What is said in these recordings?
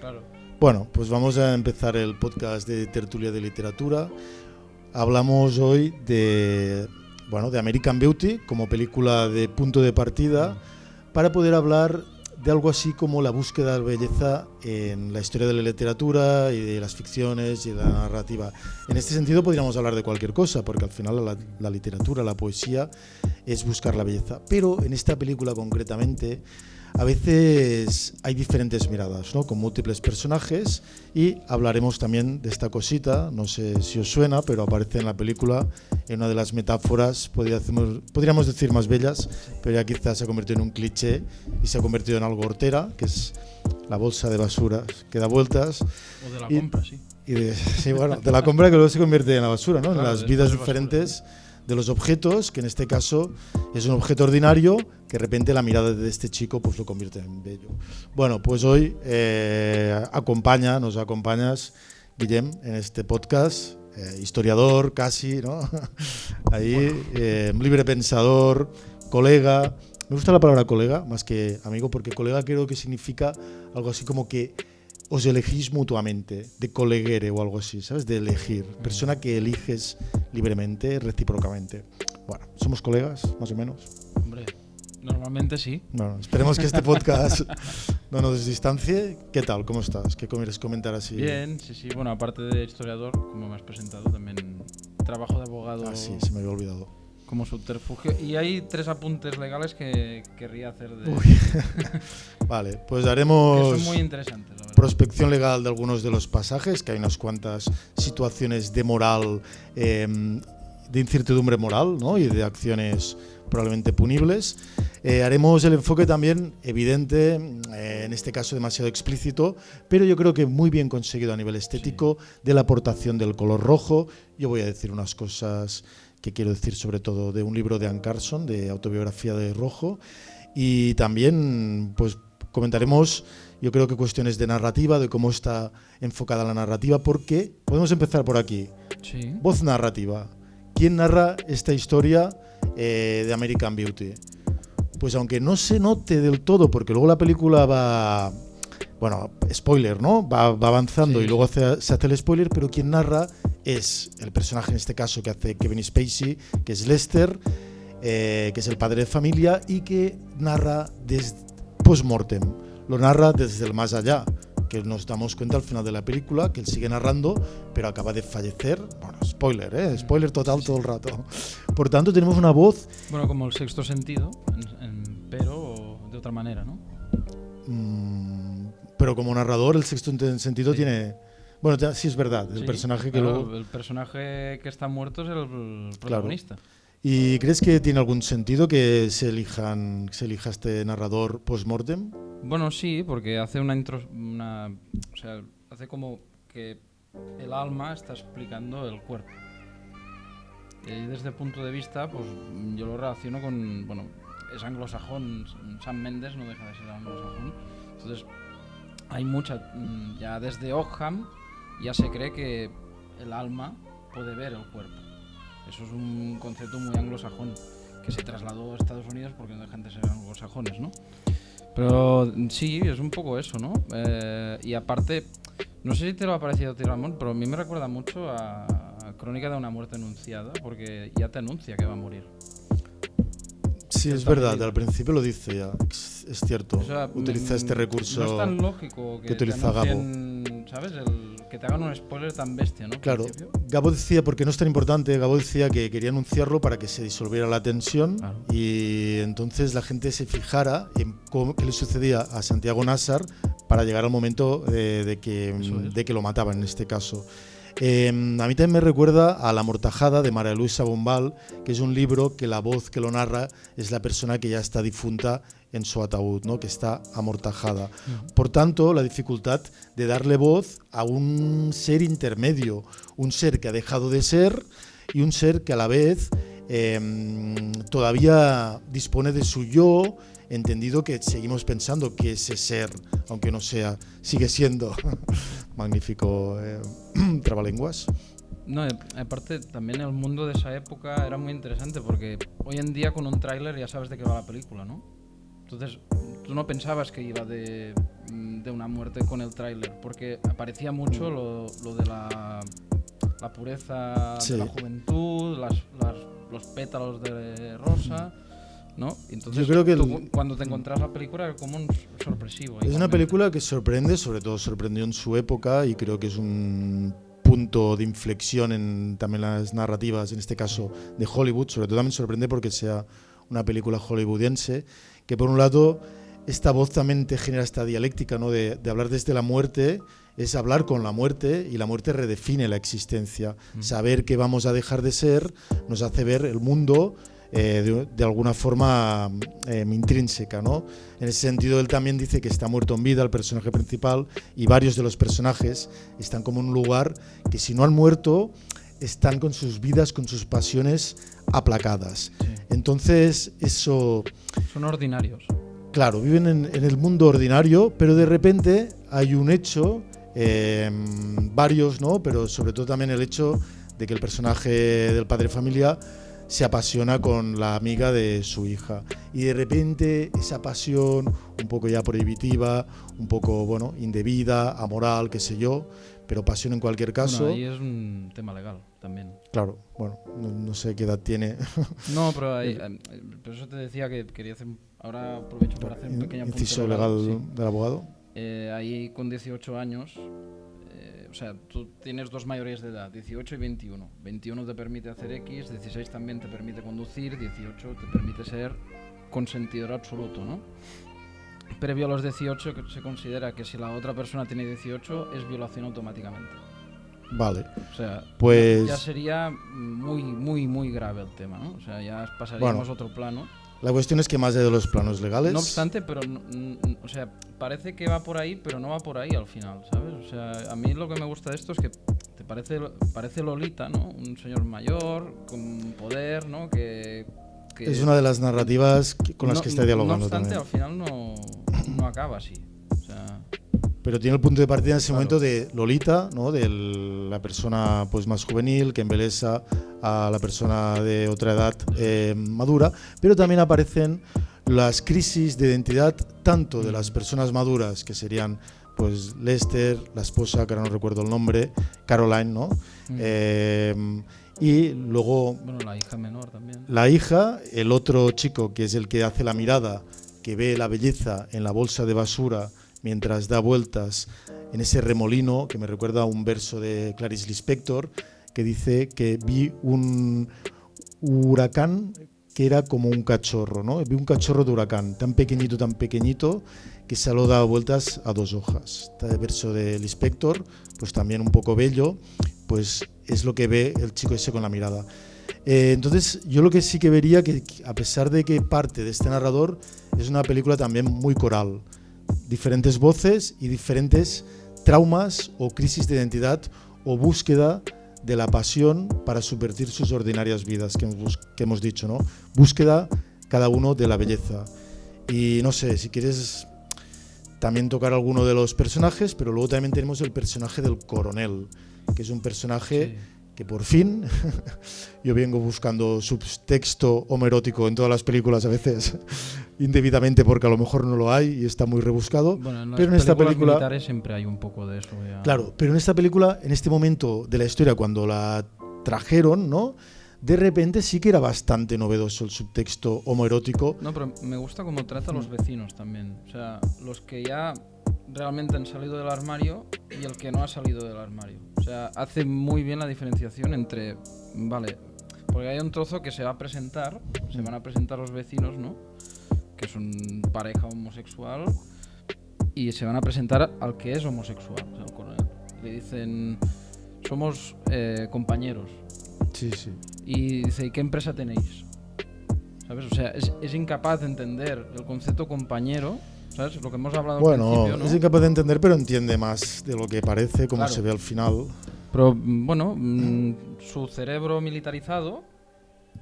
Claro. Bueno, pues vamos a empezar el podcast de Tertulia de Literatura. Hablamos hoy de American Beauty como película de punto de partida para poder hablar de algo así como la búsqueda de la belleza en la historia de la literatura y de las ficciones y de la narrativa. En este sentido podríamos hablar de cualquier cosa, porque al final la literatura, la poesía es buscar la belleza. Pero en esta película concretamente a veces hay diferentes miradas, ¿no? Con múltiples personajes, y hablaremos también de esta cosita, no sé si os suena, pero aparece en la película en una de las metáforas, podríamos decir más bellas, pero ya quizás se ha convertido en un cliché y se ha convertido en algo hortera, que es la bolsa de basura que da vueltas. O de la compra, sí. De la compra que luego se convierte en la basura, ¿no? Claro, en las vidas diferentes de los objetos, que en este caso es un objeto ordinario que de repente la mirada de este chico pues lo convierte en bello. Bueno, pues hoy nos acompañas, Guillem, en este podcast, historiador casi, ¿no? Ahí, libre pensador, colega. Me gusta la palabra colega más que amigo, porque colega creo que significa algo así como que os elegís mutuamente, de coleguere o algo así, ¿sabes? De elegir. Persona que eliges libremente, recíprocamente. Bueno, ¿somos colegas, más o menos? Hombre, normalmente sí. Bueno, esperemos que este podcast no nos distancie. ¿Qué tal? ¿Cómo estás? ¿Qué quieres comentar así? Bien, sí. Bueno, aparte de historiador, como me has presentado, también trabajo de abogado. Ah, sí, se me había olvidado. Como subterfugio. Y hay 3 apuntes legales que querría hacer de... Vale, pues haremos... Que son muy interesantes, la verdad. Prospección legal de algunos de los pasajes, que hay unas cuantas situaciones de moral, de incertidumbre moral, ¿no? Y de acciones probablemente punibles. Haremos el enfoque también evidente, en este caso demasiado explícito, pero yo creo que muy bien conseguido a nivel estético, de la aportación del color rojo. Yo voy a decir unas cosas que quiero decir sobre todo de un libro de Anne Carson, de autobiografía de Rojo, y también pues comentaremos, yo creo que cuestiones de narrativa, de cómo está enfocada la narrativa, porque podemos empezar por aquí. Sí. Voz narrativa. ¿Quién narra esta historia de American Beauty? Pues aunque no se note del todo, porque luego la película va... Bueno, spoiler, ¿no? Va avanzando, sí, y luego se hace el spoiler, pero quien narra es el personaje en este caso que hace Kevin Spacey, que es Lester, que es el padre de familia y que narra desde post-mortem, lo narra desde el más allá, que nos damos cuenta al final de la película que él sigue narrando, pero acaba de fallecer. Bueno, spoiler, spoiler total, sí. Todo el rato. Por tanto, tenemos una voz... Bueno, como el sexto sentido, pero de otra manera, ¿no? Pero como narrador, el sexto sentido tiene... Bueno, sí, es verdad. El personaje que luego... El personaje que está muerto es el protagonista. Claro. ¿Y crees que tiene algún sentido que se elija este narrador post-mortem? Bueno, sí, porque hace o sea, hace como que el alma está explicando el cuerpo. Y desde el punto de vista, pues yo lo relaciono con... Bueno, es anglosajón, Sam Mendes no deja de ser anglosajón. Entonces, hay mucha... Ya desde Ockham ya se cree que el alma puede ver el cuerpo. Eso es un concepto muy anglosajón que se trasladó a Estados Unidos porque no dejan de ser anglosajones, ¿no? Pero sí, es un poco eso, ¿no? Y aparte, no sé si te lo ha parecido a ti, Ramón, pero a mí me recuerda mucho a Crónica de una muerte anunciada, porque ya te anuncia que va a morir. Sí, es verdad, al principio lo dice ya, es cierto. O sea, utiliza este recurso. No es tan lógico que utiliza Gabo. ¿Sabes? Que te hagan un spoiler tan bestia, ¿no? Claro, Gabo decía, porque no es tan importante, Gabo decía que quería anunciarlo para que se disolviera la tensión, claro, y entonces la gente se fijara en qué le sucedía a Santiago Nassar para llegar al momento de que lo mataban en este caso. A mí también me recuerda a La Amortajada de María Luisa Bombal, que es un libro que la voz que lo narra es la persona que ya está difunta en su ataúd, ¿no? Que está amortajada. Por tanto, la dificultad de darle voz a un ser intermedio, un ser que ha dejado de ser y un ser que a la vez todavía dispone de su yo, entendido que seguimos pensando que ese ser, aunque no sea, sigue siendo magnífico trabalenguas. No, aparte también el mundo de esa época era muy interesante porque hoy en día con un tráiler ya sabes de qué va la película, ¿no? Entonces tú no pensabas que iba de una muerte con el tráiler, porque aparecía mucho lo de la pureza Sí. de la juventud, los pétalos de rosa, ¿no? Entonces, Yo creo que tú, cuando te encontrás la película era como un sorpresivo. Es una igualmente. película que sorprende, sobre todo sorprendió en su época y creo que es un punto de inflexión en también las narrativas, en este caso de Hollywood. Sobre todo también sorprende porque sea una película hollywoodiense, que por un lado esta voz también te genera esta dialéctica, ¿no? de hablar desde la muerte, es hablar con la muerte y la muerte redefine la existencia. Saber que vamos a dejar de ser nos hace ver el mundo de alguna forma intrínseca, ¿no? En ese sentido él también dice que está muerto en vida el personaje principal y varios de los personajes están como en un lugar que si no han muerto están con sus vidas, con sus pasiones aplacadas. Sí. Entonces eso... Son ordinarios. Claro, viven en el mundo ordinario, pero de repente hay un hecho, varios, ¿no? Pero sobre todo también el hecho de que el personaje del padre de familia se apasiona con la amiga de su hija. Y de repente esa pasión, un poco ya prohibitiva, un poco, bueno, indebida, amoral, qué sé yo, pero pasión en cualquier caso. Bueno, ahí es un tema legal también. Claro, bueno, no sé qué edad tiene. No, pero por eso te decía que quería hacer... Ahora aprovecho para hacer un pequeño apunte inciso legal sí. del abogado. Ahí con 18 años, o sea, tú tienes dos mayorías de edad, 18 y 21. 21 te permite hacer X, 16 también te permite conducir, 18 te permite ser consentidor absoluto, ¿no? Previo a los 18 se considera que si la otra persona tiene 18 es violación automáticamente. Vale. O sea, pues ya sería muy grave el tema, ¿no? O sea, ya pasaríamos a otro plano. La cuestión es que más allá de los planos legales... No obstante, pero o sea, parece que va por ahí, pero no va por ahí al final, ¿sabes? O sea, a mí lo que me gusta de esto es que te parece Lolita, ¿no? Un señor mayor, con poder, ¿no? Que es una de las narrativas con las que está dialogando. No obstante, también. al final no acaba así. O sea, pero tiene el punto de partida en ese momento de Lolita, ¿no? De la persona pues más juvenil que embelesa a la persona de otra edad madura, pero también aparecen las crisis de identidad tanto de las personas maduras, que serían pues Lester, la esposa, que ahora no recuerdo el nombre, Caroline, ¿no? Y luego... Bueno, la hija menor también. La hija, el otro chico que es el que hace la mirada, que ve la belleza en la bolsa de basura mientras da vueltas en ese remolino, que me recuerda a un verso de Clarice Lispector, que dice que vi un huracán que era como un cachorro, ¿no? Vi un cachorro de huracán, tan pequeñito, que solo da vueltas a dos hojas. Este verso de Lispector, pues también un poco bello, pues es lo que ve el chico ese con la mirada. Entonces yo lo que sí que vería que a pesar de que parte de este narrador es una película también muy coral, diferentes voces y diferentes traumas o crisis de identidad o búsqueda de la pasión para subvertir sus ordinarias vidas que hemos dicho, ¿no? Búsqueda cada uno de la belleza. Y no sé, si quieres también tocar alguno de los personajes, pero luego también tenemos el personaje del coronel, que es un personaje que por fin, yo vengo buscando subtexto homoerótico en todas las películas, a veces indebidamente porque a lo mejor no lo hay y está muy rebuscado, bueno, pero en esta película militares siempre hay un poco de eso ya. Claro, pero en esta película, en este momento de la historia, cuando la trajeron, ¿no? De repente sí que era bastante novedoso el subtexto homoerótico. No, pero me gusta cómo trata a los vecinos también. O sea, los que ya realmente han salido del armario y el que no ha salido del armario. O sea, hace muy bien la diferenciación entre... Vale, porque hay un trozo que se va a presentar, se van a presentar los vecinos, ¿no? Que son pareja homosexual y se van a presentar al que es homosexual, o sea, al coronel. Le dicen, somos compañeros. Sí, sí. Y dice, ¿y qué empresa tenéis? ¿Sabes? O sea, es incapaz de entender el concepto compañero, ¿sabes? Lo que hemos hablado al principio, ¿no? Es incapaz de entender, pero entiende más de lo que parece, como Claro. se ve al final. Pero, bueno, su cerebro militarizado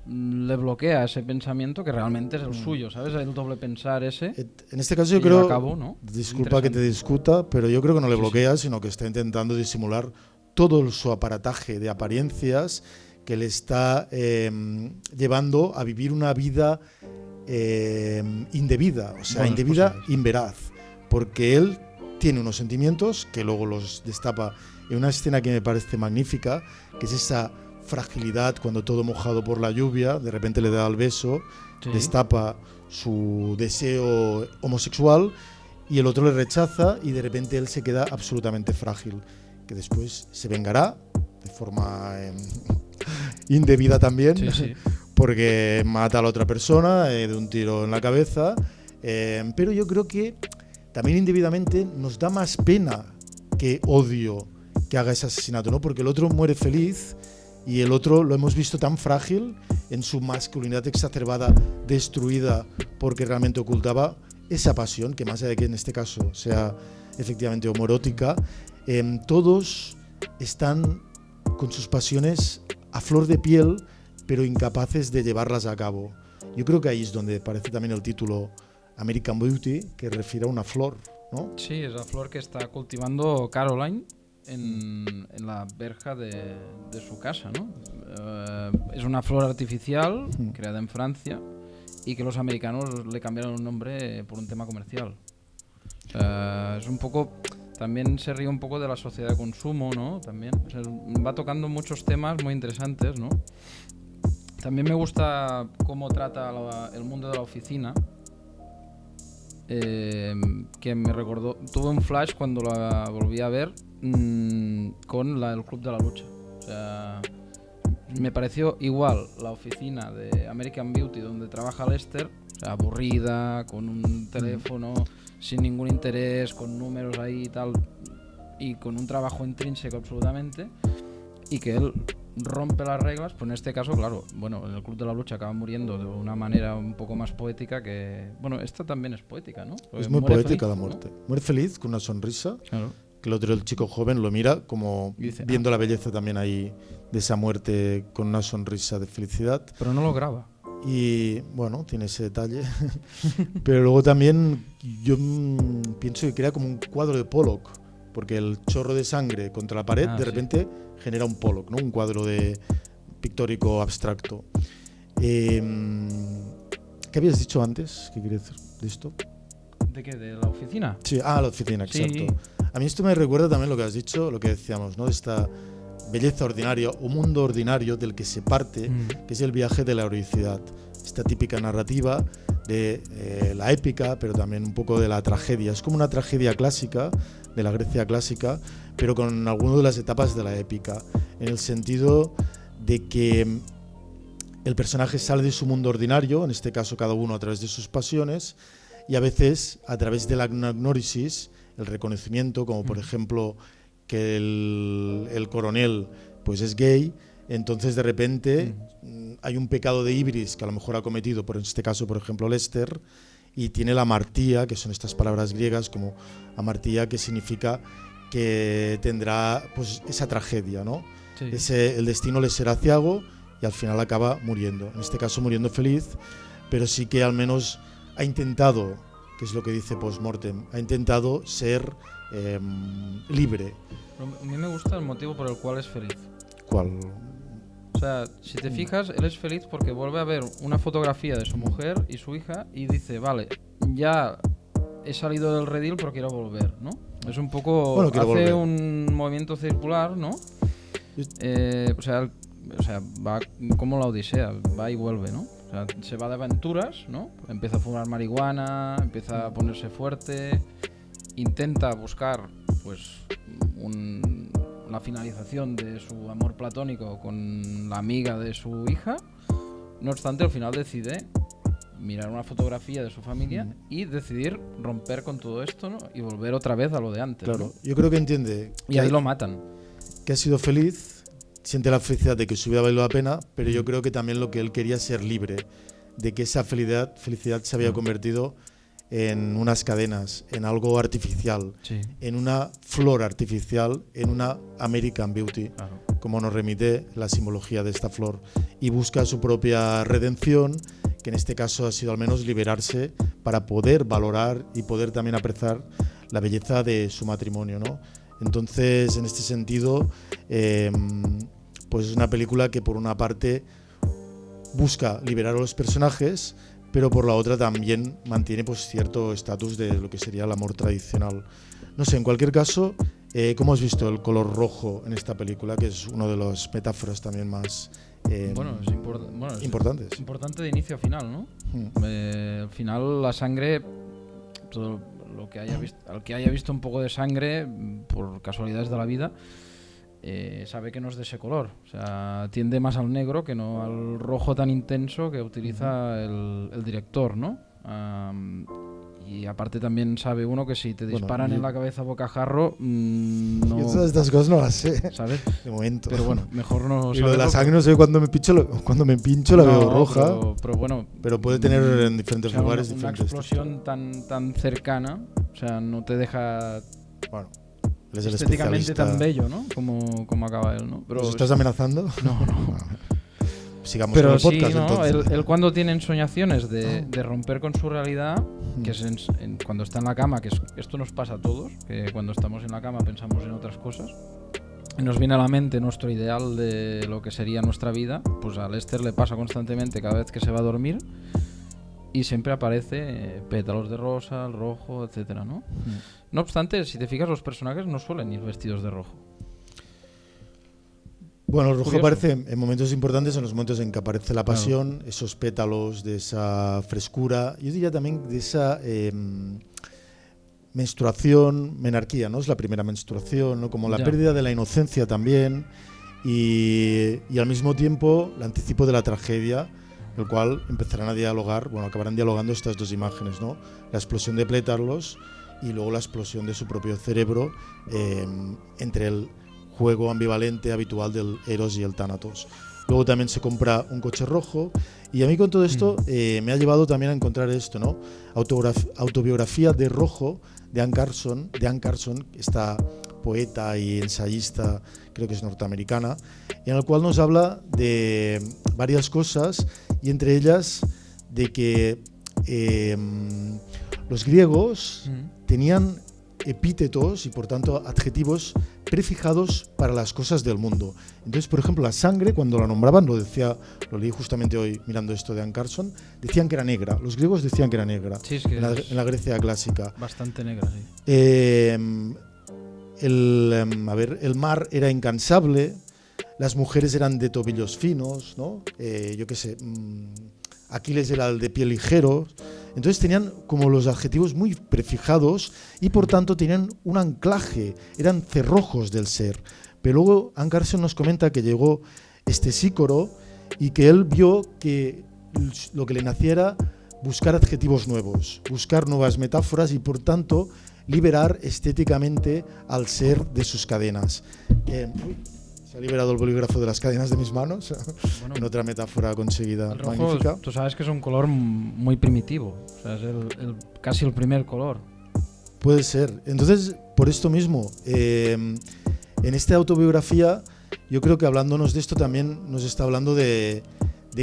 le bloquea ese pensamiento que realmente es el suyo, ¿sabes? El doble pensar ese. En este caso yo y creo, a cabo, ¿no? disculpa que te discuta, pero yo creo que no le bloquea, sino que está intentando disimular todo su aparataje de apariencias que le está llevando a vivir una vida indebida, o sea, indebida, inveraz, porque él tiene unos sentimientos que luego los destapa en una escena que me parece magnífica, que es esa fragilidad cuando todo mojado por la lluvia, de repente le da el beso, destapa su deseo homosexual y el otro le rechaza y de repente él se queda absolutamente frágil, que después se vengará de forma indebida también, porque mata a la otra persona de un tiro en la cabeza, pero yo creo que también indebidamente nos da más pena que odio que haga ese asesinato, ¿no? Porque el otro muere feliz y el otro lo hemos visto tan frágil en su masculinidad exacerbada, destruida porque realmente ocultaba esa pasión, que más allá de que en este caso sea efectivamente homoerótica, todos están con sus pasiones a flor de piel, pero incapaces de llevarlas a cabo. Yo creo que ahí es donde aparece también el título American Beauty, que refiere a una flor, ¿no? Sí, es la flor que está cultivando Caroline en la verja de su casa, ¿no? Es una flor artificial creada en Francia y que los americanos le cambiaron el nombre por un tema comercial. Es un poco... También se ríe un poco de la sociedad de consumo, ¿no? También va tocando muchos temas muy interesantes, ¿no? También me gusta cómo trata el mundo de la oficina, que me recordó... Tuve un flash cuando la volví a ver con el Club de la Lucha. O sea, me pareció igual la oficina de American Beauty donde trabaja Lester, o sea, aburrida, con un teléfono... sin ningún interés, con números ahí y tal, y con un trabajo intrínseco absolutamente, y que él rompe las reglas. Pues en este caso, claro, bueno, en el Club de la Lucha acaba muriendo de una manera un poco más poética que... Bueno, esta también es poética, ¿no? Porque es muy poética feliz, la muerte. ¿No? Muere feliz, con una sonrisa, claro. Que el otro, el chico joven, lo mira como dice, viendo la belleza también ahí de esa muerte con una sonrisa de felicidad. Pero no lo graba. Y bueno, tiene ese detalle. Pero luego también yo pienso que crea como un cuadro de Pollock, porque el chorro de sangre contra la pared de repente genera un Pollock, ¿no? Un cuadro de pictórico abstracto. ¿Qué habías dicho antes? ¿Qué querías decir de esto? ¿De qué? ¿De la oficina? Sí, la oficina, exacto. A mí esto me recuerda también lo que has dicho, lo que decíamos, ¿no? De esta belleza ordinaria o mundo ordinario del que se parte, que es el viaje de la heroicidad. Esta típica narrativa de la épica, pero también un poco de la tragedia. Es como una tragedia clásica, de la Grecia clásica, pero con algunas de las etapas de la épica, en el sentido de que el personaje sale de su mundo ordinario, en este caso cada uno a través de sus pasiones, y a veces a través de la agnórisis, el reconocimiento, como por ejemplo que el coronel pues es gay, entonces de repente hay un pecado de ibris que a lo mejor ha cometido, por este caso por ejemplo Lester, y tiene la amartía, que son estas palabras griegas como amartía, que significa que tendrá pues esa tragedia, ¿no? Sí. El destino le será ciego y al final acaba muriendo, en este caso muriendo feliz, pero sí que al menos ha intentado, que es lo que dice post-mortem, ha intentado ser libre. A mí me gusta el motivo por el cual es feliz. ¿Cuál? O sea, si te fijas, él es feliz porque vuelve a ver una fotografía de su mujer y su hija y dice, vale, ya he salido del redil pero quiero volver, ¿no? Es un poco... Bueno, hace volver. Un movimiento circular, ¿no? O sea, va como la Odisea, va y vuelve, ¿no? O sea, se va de aventuras, ¿no? Empieza a fumar marihuana, empieza a ponerse fuerte, intenta buscar, pues, la finalización de su amor platónico con la amiga de su hija. No obstante, al final decide mirar una fotografía de su familia y decidir romper con todo esto, ¿no? Y volver otra vez a lo de antes. Claro, ¿no? yo creo que entiende. Y ahí lo matan. Que ha sido feliz, siente la felicidad de que su vida valió la pena, pero yo creo que también lo que él quería es ser libre, de que esa felicidad se había convertido en unas cadenas, en algo artificial, en una flor artificial, en una American Beauty, como nos remite la simbología de esta flor, y busca su propia redención, que en este caso ha sido al menos liberarse para poder valorar y poder también apreciar la belleza de su matrimonio, ¿no? Entonces, en este sentido, pues es una película que por una parte busca liberar a los personajes, pero por la otra también mantiene pues cierto estatus de lo que sería el amor tradicional. No sé, en cualquier caso, ¿cómo has visto el color rojo en esta película? Que es una de las metáforas también más importantes. Es importante de inicio a final, ¿no? Al final la sangre, todo lo que al que haya visto un poco de sangre, por casualidades de la vida, sabe que no es de ese color. O sea, tiende más al negro que no al rojo tan intenso que utiliza el director, ¿no? Y aparte también sabe uno que si te disparan en la cabeza bocajarro, no... Yo todas estas cosas no las sé, ¿sabes? De momento. Pero bueno, mejor no... Y lo de la sangre no sé, cuando me pincho la veo roja. Pero bueno... Pero puede tener en diferentes lugares diferentes... Una explosión tan cercana, o sea, no te deja... Bueno, él es el estéticamente especialista. tan bello, ¿no? Como acaba él, ¿no? Pero ¿Nos estás amenazando? No. Sigamos pero con el podcast, sí, ¿no? entonces. Él cuando tiene ensoñaciones de romper con su realidad, que es cuando está en la cama, esto nos pasa a todos, que cuando estamos en la cama pensamos en otras cosas, y nos viene a la mente nuestro ideal de lo que sería nuestra vida, pues a Lester le pasa constantemente cada vez que se va a dormir, y siempre aparece pétalos de rosa, el rojo, etcétera, ¿no? No obstante, si te fijas, los personajes no suelen ir vestidos de rojo. Bueno, el rojo aparece en momentos importantes, en los momentos en que aparece la pasión, claro. Esos pétalos de esa frescura, yo diría también de esa menstruación, menarquía, ¿no? Es la primera menstruación, ¿no? Como la pérdida de la inocencia también, y al mismo tiempo el anticipo de la tragedia, el cual empezarán a dialogar, bueno, acabarán dialogando estas dos imágenes, ¿no? La explosión de pétalos y luego la explosión de su propio cerebro entre el juego ambivalente habitual del Eros y el Thanatos. Luego también se compra un coche rojo y a mí con todo esto me ha llevado también a encontrar esto, ¿no? Autobiografía de Rojo de Anne Carson, esta poeta y ensayista, creo que es norteamericana, en el cual nos habla de varias cosas y entre ellas de que los griegos tenían epítetos y por tanto adjetivos prefijados para las cosas del mundo. Entonces, por ejemplo, la sangre, cuando la nombraban, lo leí justamente hoy mirando esto de Anne Carson, decían que era negra. Los griegos decían que era negra, sí, es que en la Grecia clásica. Bastante negra, sí. El mar era incansable, las mujeres eran de tobillos finos, ¿no? Yo qué sé, Aquiles era el de piel ligero. Entonces tenían como los adjetivos muy prefijados y por tanto tenían un anclaje, eran cerrojos del ser. Pero luego Anne Carson nos comenta que llegó este Sícoro y que él vio que lo que le nacía era buscar adjetivos nuevos, buscar nuevas metáforas y por tanto liberar estéticamente al ser de sus cadenas. Se ha liberado el bolígrafo de las cadenas de mis manos, bueno, en otra metáfora conseguida el rojo, magnífica. Tú sabes que es un color muy primitivo, o sea, es casi el primer color. Puede ser. Entonces, por esto mismo, en esta autobiografía, yo creo que hablándonos de esto también nos está hablando de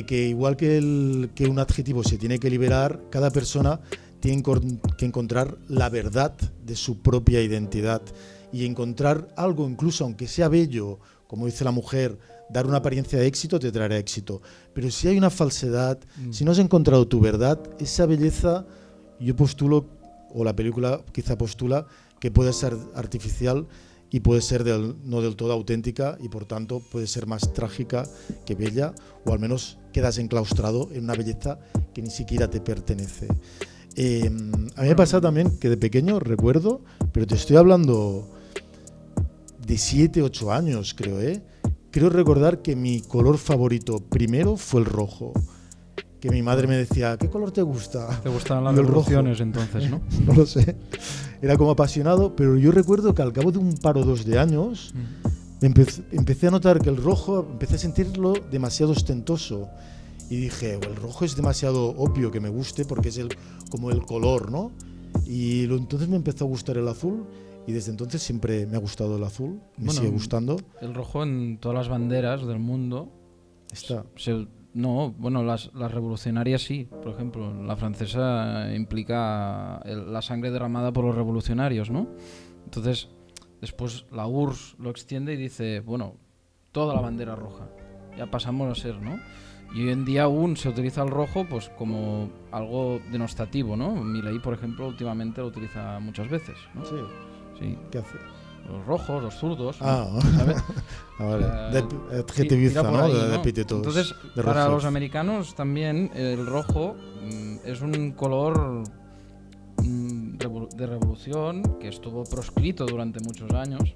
que igual que un adjetivo se tiene que liberar, cada persona tiene que encontrar la verdad de su propia identidad y encontrar algo, incluso aunque sea bello, como dice la mujer, dar una apariencia de éxito te traerá éxito. Pero si hay una falsedad, si no has encontrado tu verdad, esa belleza, yo postulo, o la película quizá postula, que puede ser artificial y puede ser no del todo auténtica y por tanto puede ser más trágica que bella, o al menos quedas enclaustrado en una belleza que ni siquiera te pertenece. A mí me pasa también que de pequeño recuerdo, pero te estoy hablando de 7, 8 años, creo recordar que mi color favorito primero fue el rojo. Que mi madre me decía, ¿qué color te gusta? Te gustaban las revoluciones entonces, ¿no? No lo sé. Era como apasionado, pero yo recuerdo que al cabo de un par o dos de años empecé a notar que el rojo, empecé a sentirlo demasiado ostentoso. Y dije, el rojo es demasiado obvio que me guste porque es como el color, ¿no? Y entonces me empezó a gustar el azul. Y desde entonces siempre me ha gustado el azul, me sigue gustando. El rojo en todas las banderas del mundo está. Las revolucionarias sí. Por ejemplo, la francesa implica la sangre derramada por los revolucionarios, ¿no? Entonces, después la URSS lo extiende y dice, bueno, toda la bandera roja. Ya pasamos a ser, ¿no? Y hoy en día aún se utiliza el rojo pues como algo denostativo, ¿no? Milei, por ejemplo, últimamente lo utiliza muchas veces, ¿no? Sí. Sí. ¿Qué hace? Los rojos, los zurdos, ¿no? Ah, ¿sabes? vale. Tira Adjetiviza, por ¿no? ahí, De ¿no? epítetos. Entonces, de para rojos. los americanos también el rojo es un color de revolución que estuvo proscrito durante muchos años,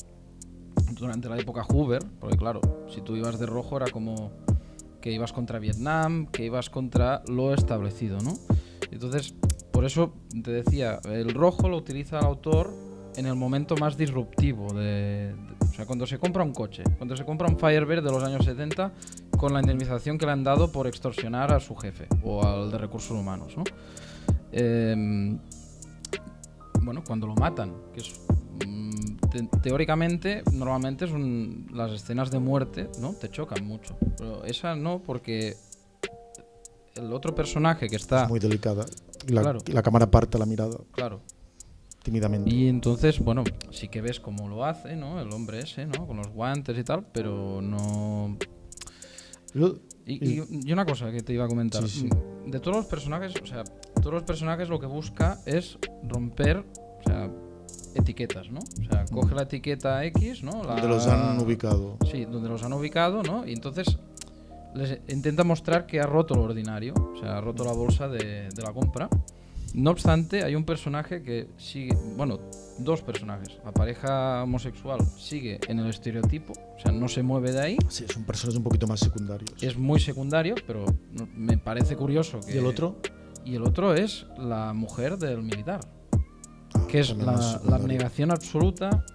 durante la época Hoover, porque claro, si tú ibas de rojo era como que ibas contra Vietnam, que ibas contra lo establecido, ¿no? Entonces, por eso te decía, el rojo lo utiliza el autor en el momento más disruptivo o sea, cuando se compra un coche, cuando se compra un Firebird de los años 70 con la indemnización que le han dado por extorsionar a su jefe o al de recursos humanos, ¿no? Bueno, cuando lo matan, que es teóricamente, normalmente las escenas de muerte, ¿no? Te chocan mucho, pero esa no, porque el otro personaje que está... Es muy delicada. Claro. Y la cámara aparta la mirada Claro. tímidamente. Y entonces, bueno, sí que ves cómo lo hace, ¿no? El hombre ese, ¿no? Con los guantes y tal, pero no... Y una cosa que te iba a comentar. Sí, sí. De todos los personajes, o sea, todos los personajes lo que busca es romper, o sea, etiquetas, ¿no? O sea, coge la etiqueta X, ¿no? Donde los han ubicado. Sí, donde los han ubicado, ¿no? Y entonces les intenta mostrar que ha roto lo ordinario, o sea, ha roto la bolsa de la compra. No obstante, hay un personaje que sigue, bueno, dos personajes. La pareja homosexual sigue en el estereotipo, o sea, no se mueve de ahí. Sí, son personajes un poquito más secundarios. Es muy secundario, pero me parece curioso que... ¿Y el otro? Y el otro es la mujer del militar, que es la abnegación absoluta,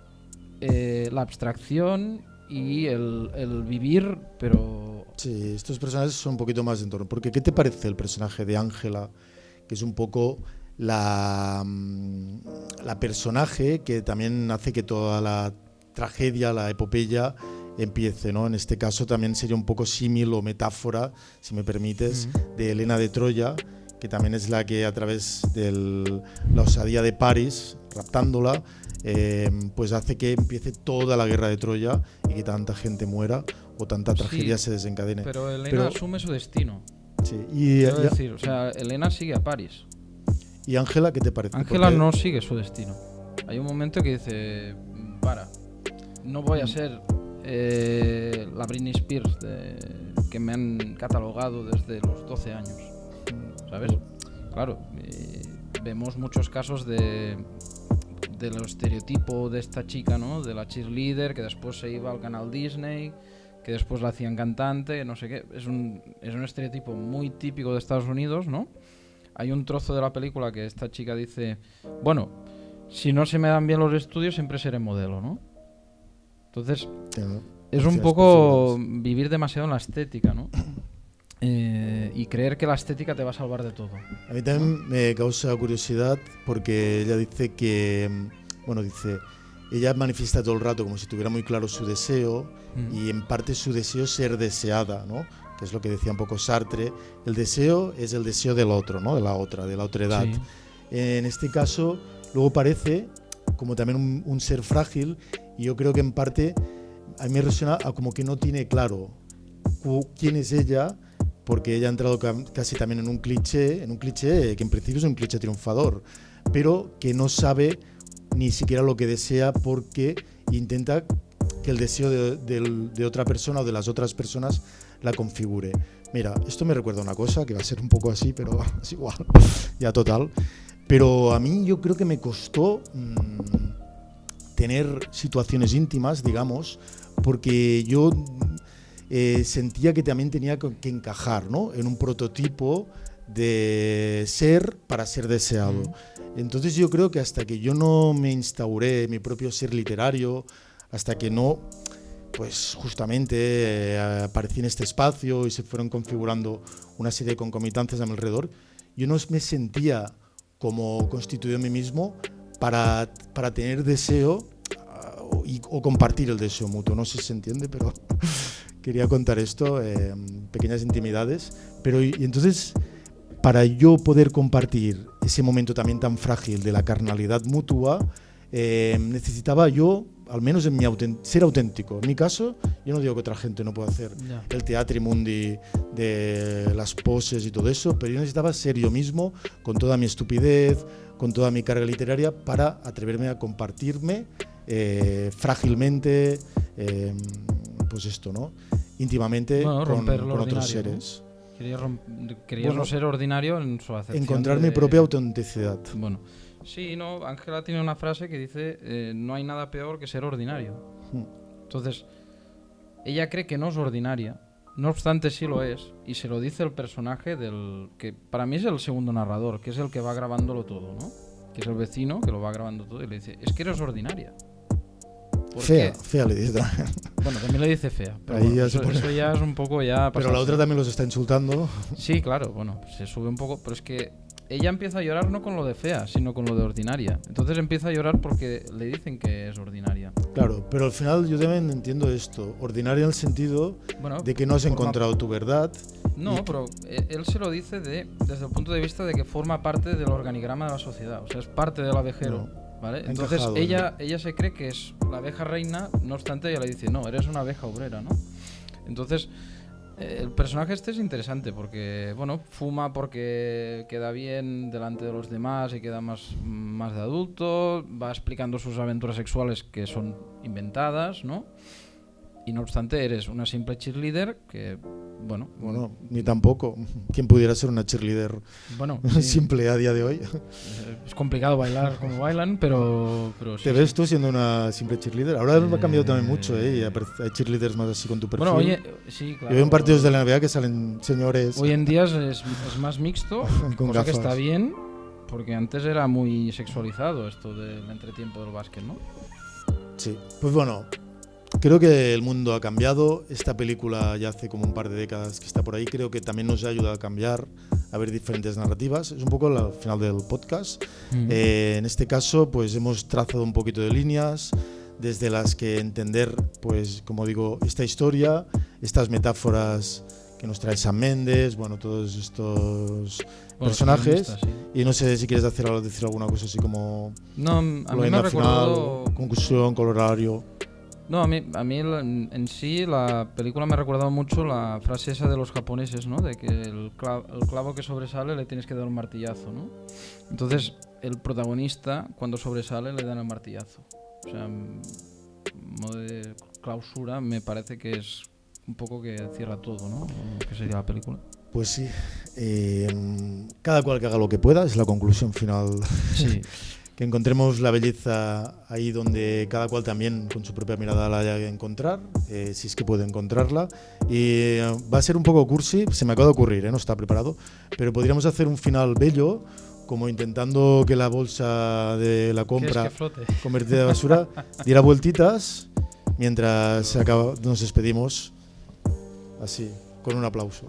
la abstracción y el vivir, pero... Sí, estos personajes son un poquito más de entorno. Porque ¿qué te parece el personaje de Ángela? Que es un poco la personaje que también hace que toda la tragedia, la epopeya empiece, ¿no? En este caso también sería un poco símil o metáfora, si me permites, de Helena de Troya, que también es la que a través de la osadía de París, raptándola, pues hace que empiece toda la guerra de Troya y que tanta gente muera o tanta tragedia se desencadene. Pero Helena asume su destino. Sí, Quiero decir, o sea, Helena sigue a París. ¿Y Ángela qué te parece? Ángela no sigue su destino. Hay un momento que dice, no voy a ser la Britney Spears que me han catalogado desde los 12 años, ¿sabes? Claro, vemos muchos casos del estereotipo de esta chica, ¿no? De la cheerleader que después se iba al canal Disney, que después la hacían cantante, no sé qué. Es un estereotipo muy típico de Estados Unidos, ¿no? Hay un trozo de la película que esta chica dice, bueno, si no se me dan bien los estudios siempre seré modelo, ¿no? Entonces, es un poco vivir demasiado en la estética, ¿no? Y creer que la estética te va a salvar de todo. A mí también me causa curiosidad porque ella dice que, ella manifiesta todo el rato como si tuviera muy claro su deseo y en parte su deseo es ser deseada, ¿no? Que es lo que decía un poco Sartre. El deseo es el deseo del otro, ¿no? De la otredad. Sí. En este caso, luego parece como también un ser frágil y yo creo que en parte a mí me resuena a como que no tiene claro quién es ella, porque ella ha entrado casi también en un cliché que en principio es un cliché triunfador, pero que no sabe ni siquiera lo que desea porque intenta que el deseo de otra persona o de las otras personas la configure. Mira, esto me recuerda una cosa que va a ser un poco así, pero es igual, ya total. Pero a mí yo creo que me costó tener situaciones íntimas, digamos, porque yo sentía que también tenía que encajar, ¿no? En un prototipo de ser para ser deseado. Entonces yo creo que hasta que yo no me instauré mi propio ser literario, hasta que no, pues justamente aparecí en este espacio y se fueron configurando una serie de concomitancias a mi alrededor, yo no me sentía como constituido en mí mismo para tener deseo o compartir el deseo mutuo. No sé si se entiende, pero quería contar esto, pequeñas intimidades. Pero y entonces, para yo poder compartir ese momento también tan frágil de la carnalidad mutua, necesitaba yo al menos en ser auténtico. En mi caso, yo no digo que otra gente no pueda hacer el teatro mundi de las poses y todo eso, pero yo necesitaba ser yo mismo, con toda mi estupidez, con toda mi carga literaria, para atreverme a compartirme frágilmente, pues esto, ¿no? Íntimamente con otros seres. ¿No? Querías no ser ordinario en su acepción. Encontrar mi propia autenticidad. Bueno, sí, no, Ángela tiene una frase que dice, no hay nada peor que ser ordinario. Entonces, ella cree que no es ordinaria, no obstante sí lo es, y se lo dice el personaje que para mí es el segundo narrador, que es el que va grabándolo todo, ¿no? Que es el vecino que lo va grabando todo y le dice, es que eres ordinaria. Fea le dice también. Bueno, también le dice fea, pero ahí bueno, ya eso ya es un poco ya... Pero la otra también los está insultando. Sí, claro, bueno, se sube un poco, pero es que ella empieza a llorar no con lo de fea, sino con lo de ordinaria. Entonces empieza a llorar porque le dicen que es ordinaria. Claro, pero al final yo también entiendo esto. Ordinaria en el sentido de que no has encontrado tu verdad. No, pero él se lo dice desde el punto de vista de que forma parte del organigrama de la sociedad. O sea, es parte del abejero. No. ¿Vale? Entonces ella se cree que es la abeja reina, no obstante ella le dice, no, eres una abeja obrera, ¿no? Entonces el personaje este es interesante porque, bueno, fuma porque queda bien delante de los demás y queda más de adulto, va explicando sus aventuras sexuales que son inventadas, ¿no? Y no obstante eres una simple cheerleader que, bueno, ni tampoco. ¿Quién pudiera ser una cheerleader sí. simple a día de hoy? Es complicado bailar como bailan, pero ¿Te ves tú siendo una simple cheerleader? Ahora ha cambiado también mucho, ¿eh? Hay cheerleaders más así con tu perfil. Bueno, oye, sí, claro. Yo veo en partidos de la NBA que salen señores... Hoy en día es más mixto, con cosa gafas. Que está bien, porque antes era muy sexualizado esto del entretiempo del básquet, ¿no? Sí, pues bueno... Creo que el mundo ha cambiado. Esta película ya hace como un par de décadas que está por ahí. Creo que también nos ha ayudado a cambiar, a ver diferentes narrativas. Es un poco al final del podcast. En este caso, pues hemos trazado un poquito de líneas desde las que entender, pues como digo, esta historia, estas metáforas que nos trae Sam Mendes, bueno, todos estos personajes. Sí. Y no sé si quieres decir alguna cosa así como... No, a mí me ha recordado... Conclusión, colorario... No, a mí en sí la película me ha recordado mucho la frase esa de los japoneses, ¿no? De que el clavo que sobresale le tienes que dar un martillazo, ¿no? Entonces, el protagonista, cuando sobresale, le dan el martillazo. O sea, modo de clausura me parece que es un poco que cierra todo, ¿no? ¿Qué sería la película? Pues sí. Cada cual que haga lo que pueda, es la conclusión final. Sí. Que encontremos la belleza ahí donde cada cual también con su propia mirada la haya que encontrar, si es que puede encontrarla. Y va a ser un poco cursi, se me acaba de ocurrir, no está preparado, pero podríamos hacer un final bello, como intentando que la bolsa de la compra convertida de basura diera vueltitas mientras nos despedimos, así, con un aplauso.